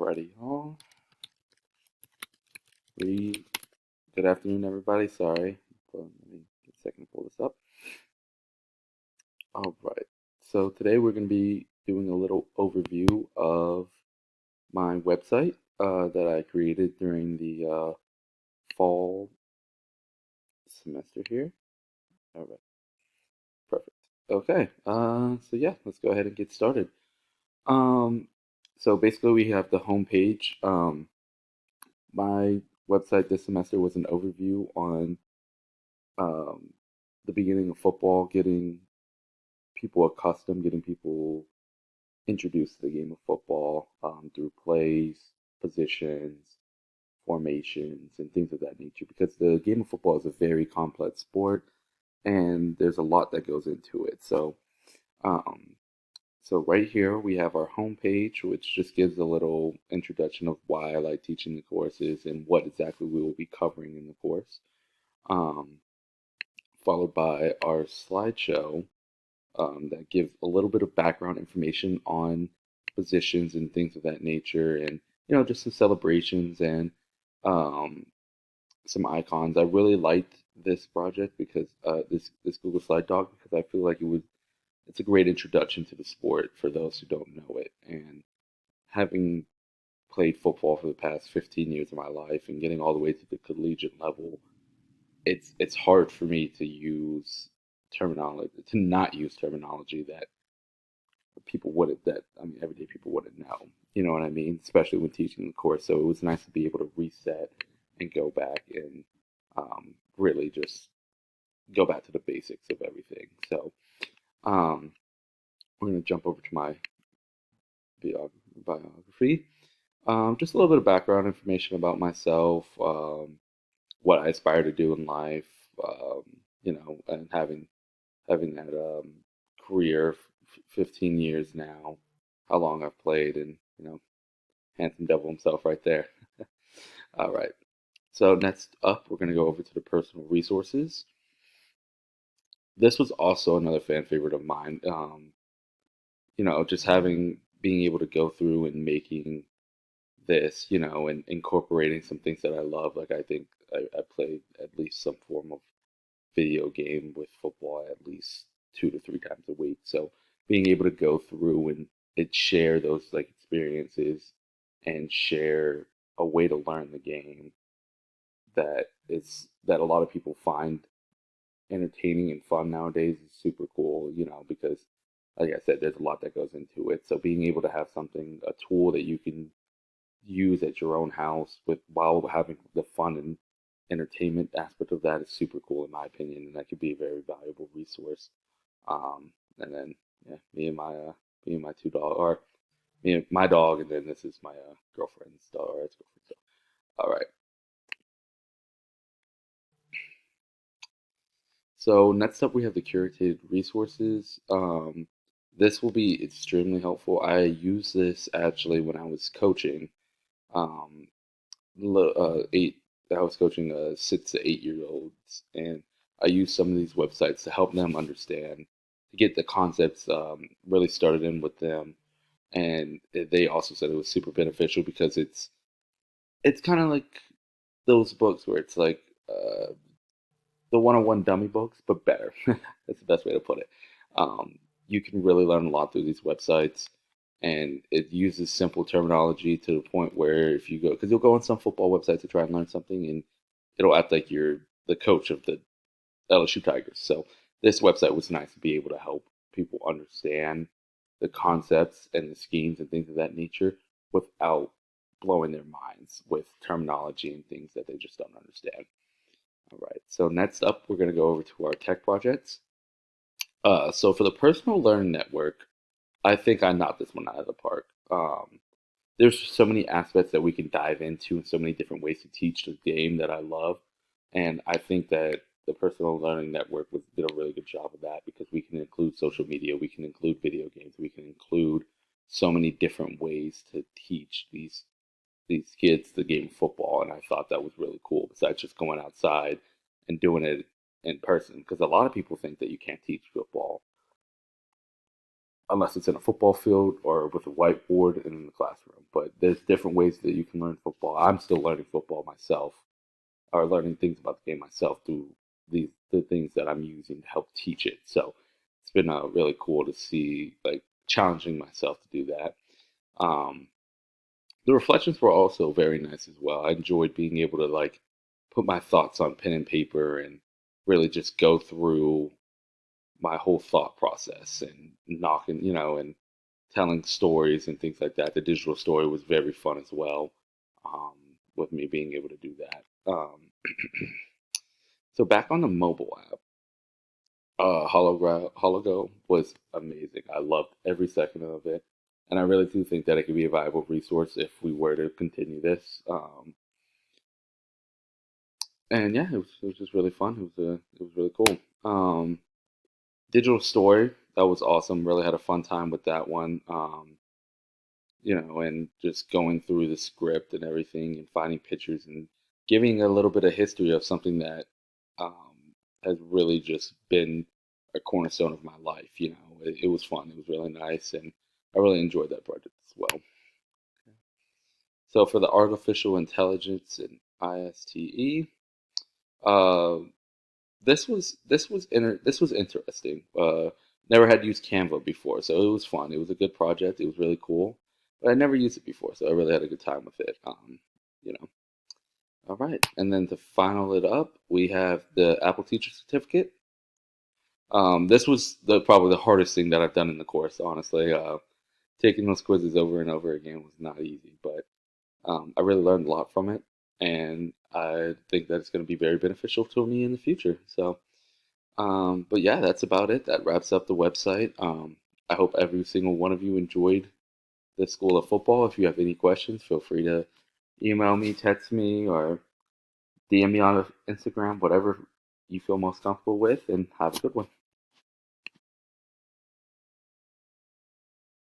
Alrighty, y'all. Good afternoon, everybody. Sorry, but let me get a second to pull this up. All right. So today we're going to be doing a little overview of my website that I created during the fall semester here. All right. Perfect. Okay. So yeah, let's go ahead and get started. Um, so basically, we have the home page. My website this semester was an overview on um, the beginning of football, getting people accustomed, getting people introduced to the game of football through plays, positions, formations, and things of that nature. Because the game of football is a very complex sport, and there's a lot that goes into it. Um, so right here we have our home page, which just gives a little introduction of why I like teaching the courses and what exactly we will be covering in the course. Um, Followed by our slideshow that gives a little bit of background information on positions and things of that nature, and just some celebrations and um, some icons. I really liked this project because this Google Slide Dog, because I feel like it's a great introduction to the sport for those who don't know it. And having played football for the past 15 years of my life and getting all the way to the collegiate level, it's hard for me to not use terminology that everyday people wouldn't know. You know what I mean? Especially when teaching the course. So it was nice to be able to reset and go back and really just go back to the basics of everything. So um, we're going to jump over to my biography. Just a little bit of background information about myself, what I aspire to do in life, and having that career, 15 years now, how long I've played, and handsome devil himself right there. All right. So next up, we're going to go over to the personal resources. This was also another fan favorite of mine. Just being able to go through and making this, and incorporating some things that I love. Like I think I played at least some form of video game with football at least 2 to 3 times a week. So being able to go through and share those like experiences and share a way to learn the game that a lot of people find entertaining and fun nowadays is super cool, because like I said, there's a lot that goes into it. So being able to have a tool that you can use at your own house with while having the fun and entertainment aspect of that is super cool in my opinion, and that could be a very valuable resource. And then yeah, me and my two dog, or me and my dog, and then this is my girlfriend's dog, or ex-girlfriend's dog. All right. So next up, we have the curated resources. This will be extremely helpful. I use this actually when I was coaching. Um, lo- eight. I was coaching 6 to 8 year olds, and I use some of these websites to help them understand, to get the concepts really started in with them. And they also said it was super beneficial because it's kind of like those books where it's like the one-on-one dummy books, but better. That's the best way to put it. You can really learn a lot through these websites, and it uses simple terminology to the point where if you go, because you'll go on some football websites to try and learn something, and it'll act like you're the coach of the LSU Tigers. So this website was nice to be able to help people understand the concepts and the schemes and things of that nature without blowing their minds with terminology and things that they just don't understand. All right, so next up, we're going to go over to our tech projects. So for the personal learning network, I think I knocked this one out of the park. There's so many aspects that we can dive into and so many different ways to teach the game that I love. And I think that the personal learning network did a really good job of that because we can include social media, we can include video games, we can include so many different ways to teach these kids the game of football, and I thought that was really cool. Besides just going outside and doing it in person, because a lot of people think that you can't teach football unless it's in a football field or with a whiteboard and in the classroom. but there's different ways that you can learn football. I'm still learning football myself, or learning things about the game myself through the things that I'm using to help teach it. So it's been really cool to see, like, challenging myself to do that. Um, the reflections were also very nice as well. I enjoyed being able to, like, put my thoughts on pen and paper and really just go through my whole thought process and knocking, and telling stories and things like that. The digital story was very fun as well, um, with me being able to do that. So back on the mobile app, Hologo was amazing. I loved every second of it, and I really do think that it could be a viable resource if we were to continue this. And yeah, it was just really fun. It was really cool. Digital story, that was awesome. Really had a fun time with that one. And just going through the script and everything and finding pictures and giving a little bit of history of something that has really just been a cornerstone of my life. It was fun. It was really nice, and I really enjoyed that project as well. So for the artificial intelligence and ISTE, uh, this was interesting. Never had used Canva before, so it was fun. It was a good project. It was really cool, but I never used it before, so I really had a good time with it. You know. All right, and then to final it up, we have the Apple Teacher Certificate. This was probably the hardest thing that I've done in the course, honestly. Taking those quizzes over and over again was not easy, but I really learned a lot from it, and I think that it's going to be very beneficial to me in the future. So, but yeah, that's about it. That wraps up the website. I hope every single one of you enjoyed the School of Football. If you have any questions, feel free to email me, text me, or DM me on Instagram, whatever you feel most comfortable with, and have a good one.